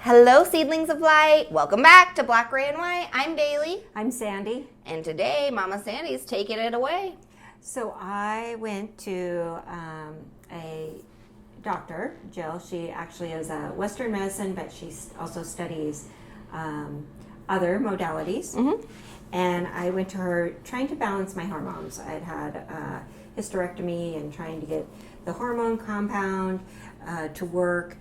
Hello, seedlings of light. Welcome back to Black, Gray, and White. I'm Bailey. I'm Sandy. And today, Mama Sandy's taking it away. So I went to a doctor, Jill. She actually is a Western medicine, but she also studies other modalities. Mm-hmm. And I went to her trying to balance my hormones. I'd had a hysterectomy and trying to get the hormone compound to work.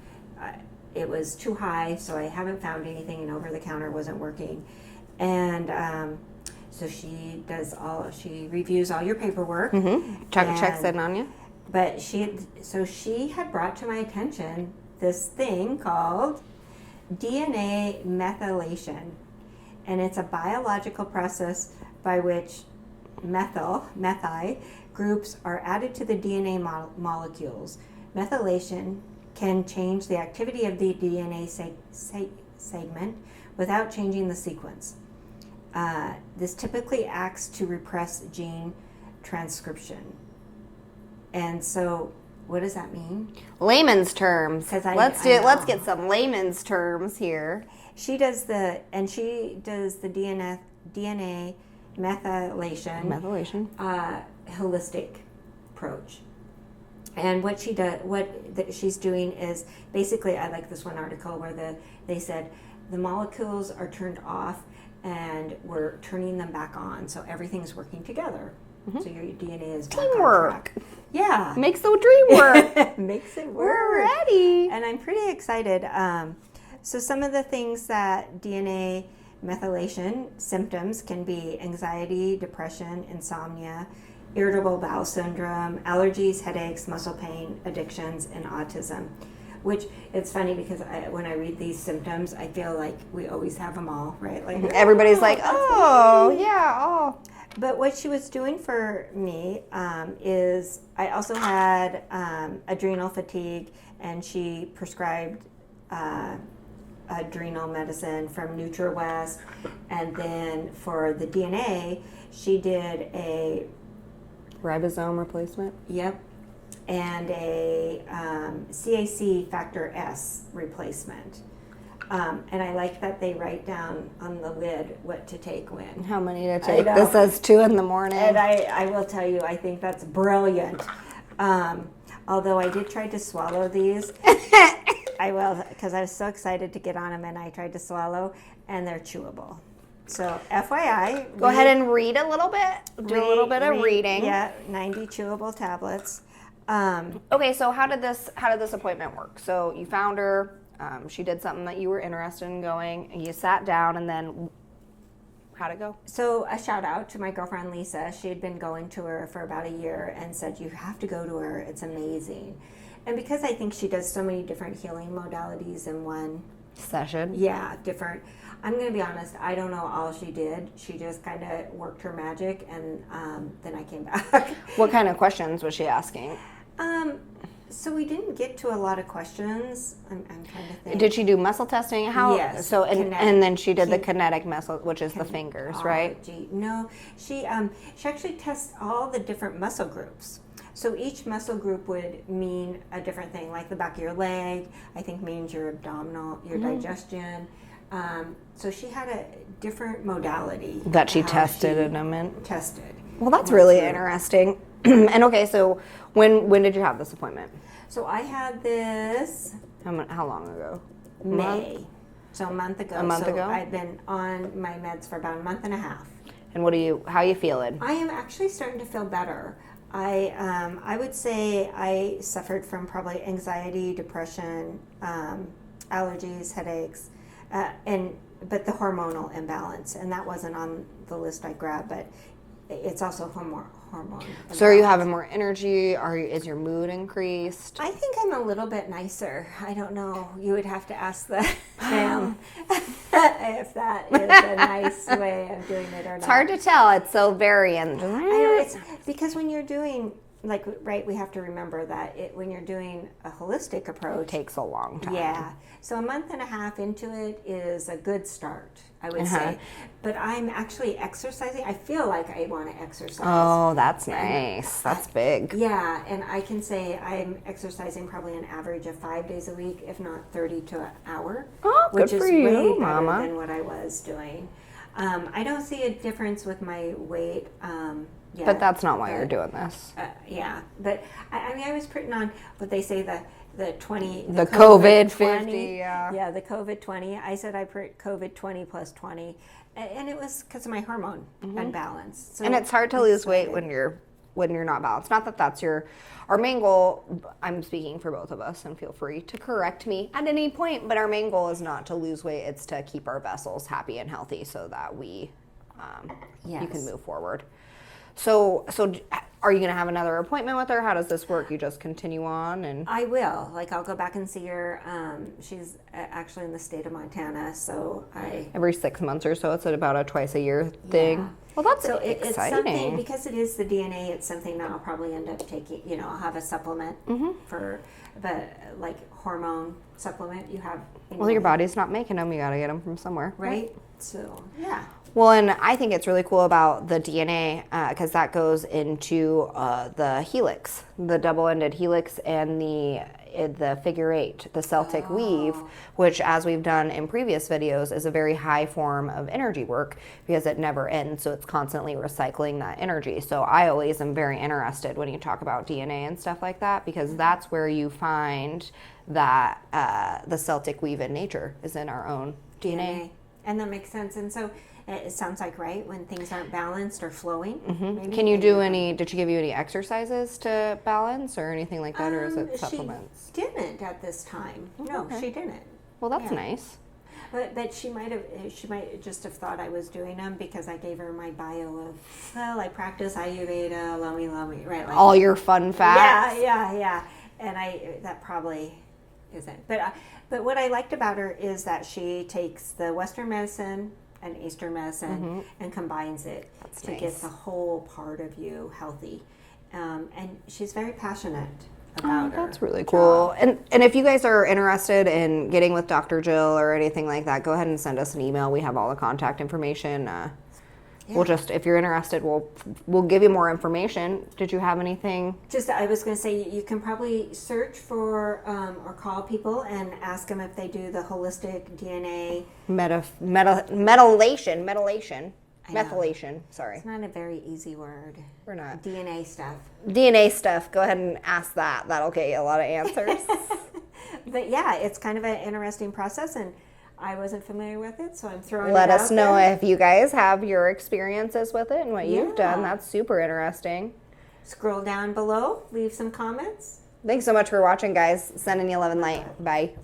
It was too high, so I haven't found anything, and over the counter wasn't working. And so she reviews all your paperwork. Mm-hmm. Checks in on you. But she had brought to my attention this thing called DNA methylation. And it's a biological process by which methyl groups are added to the DNA molecules. Methylation can change the activity of the DNA segment without changing the sequence. This typically acts to repress gene transcription. And so, what does that mean? Layman's terms. Let's get some layman's terms here. She does the DNA methylation holistic approach. And what she's doing is basically, I like this one article where they said the molecules are turned off and we're turning them back on, so everything's working together. Mm-hmm. So your DNA is back teamwork. On track. Yeah, makes the dream work. Makes it work. We're ready, and I'm pretty excited. So some of the things that DNA methylation symptoms can be anxiety, depression, insomnia, irritable bowel syndrome, allergies, headaches, muscle pain, addictions, and autism. Which, it's funny because when I read these symptoms, I feel like we always have them all, right? Like everybody's like, oh, yeah, oh. But what she was doing for me is I also had adrenal fatigue, and she prescribed adrenal medicine from NutraWest. And then for the DNA, she did a ribosome replacement. Yep. And a CAC factor S replacement. And I like that they write down on the lid what to take when. How many to take? This says 2 in the morning. And I will tell you, I think that's brilliant. Although I did try to swallow these. I will, because I was so excited to get on them, and I tried to swallow, and they're chewable. So FYI. Go ahead and read a little bit. Do a little bit of reading. Yeah, 90 chewable tablets. Okay, so how did this appointment work? So you found her. She did something that you were interested in going. And you sat down, and then how'd it go? So a shout out to my girlfriend Lisa. She had been going to her for about a year and said, you have to go to her. It's amazing. And because I think she does so many different healing modalities in one session. Yeah, different. I'm going to be honest, I don't know all she did. She just kind of worked her magic, and then I came back. What kind of questions was she asking? So we didn't get to a lot of questions. I'm trying to think. Did she do muscle testing? How? Yes. So and then she did the kinetic muscle, which is the fingers, right? No, she actually tests all the different muscle groups. So each muscle group would mean a different thing. Like the back of your leg, I think means your abdominal, your digestion. So she had a different modality that she tested in a minute. Tested. Well, that's really interesting. And okay, so when did you have this appointment? So I had this. How long ago? May. So a month ago. A month ago. I've been on my meds for about a month and a half. And how are you feeling? I am actually starting to feel better. I would say I suffered from probably anxiety, depression, allergies, headaches, but the hormonal imbalance, and that wasn't on the list I grabbed, but it's also hormone. So are you having more energy? Is your mood increased? I think I'm a little bit nicer. I don't know. You would have to ask the fam if that is a nice way of doing it or not. It's hard to tell. It's so variant. I know, it's because when you're doing, we have to remember that when you're doing a holistic approach, it takes a long time. Yeah. So a month and a half into it is a good start, I would say. But I'm actually exercising. I feel like I want to exercise. Oh, that's nice. That's big. Yeah, and I can say I'm exercising probably an average of 5 days a week, if not 30 to an hour. Oh, which Good is for you, way better Mama. than what I was doing. I don't see a difference with my weight. Yeah, But that's not why you're doing this. Yeah, but I mean, I was putting on what they say the 20, The COVID 20, 50, yeah. Yeah, the COVID 20. I said I put COVID 20 plus 20, and it was because of my hormone imbalance. So And it's hard to lose weight when you're not balanced. Not that that's our main goal. I'm speaking for both of us, and feel free to correct me at any point. But our main goal is not to lose weight. It's to keep our vessels happy and healthy, so that you can move forward. So are you going to have another appointment with her? How does this work? You just continue on and I will. Like, I'll go back and see her. She's actually in the state of Montana, so every 6 months or so. It's about a twice a year thing. Yeah. Well, that's so exciting. It's something, because it is the DNA, it's something that I'll probably end up taking. I'll have a supplement for like hormone supplement. You have. Well, your body's not making them. You got to get them from somewhere. Right? So, yeah. Well, and I think it's really cool about the DNA because that goes into the helix, the double-ended helix, and the figure eight, the Celtic weave, which, as we've done in previous videos, is a very high form of energy work because it never ends, so it's constantly recycling that energy. So I always am very interested when you talk about DNA and stuff like that, because that's where you find that the Celtic weave in nature is in our own DNA. And that makes sense. And so it sounds like, right, when things aren't balanced or flowing. Can you do did she give you any exercises to balance or anything like that, or is it supplements? She didn't at this time. No, she didn't. Well, that's nice. But she might just have thought I was doing them because I gave her my bio of, well, I practice Ayurveda, Lomi, right? Like, all your fun facts. Yeah. And that probably isn't. But what I liked about her is that she takes the Western medicine and Eastern medicine and combines it to get the whole part of you healthy. And she's very passionate about her. That's really cool. And if you guys are interested in getting with Dr. Jill or anything like that, go ahead and send us an email. We have all the contact information. We'll just, if you're interested, we'll give you more information. Did you have anything? Just, I was going to say, you can probably search for or call people and ask them if they do the holistic DNA. Methylation. Sorry. It's not a very easy word. We're not. DNA stuff. Go ahead and ask that. That'll get you a lot of answers. But yeah, it's kind of an interesting process, and I wasn't familiar with it, so I'm throwing Let it out us know there. if you guys have your experiences with it and what you've done. That's super interesting. Scroll down below, leave some comments. Thanks so much for watching, guys. Sending you love and light. Bye.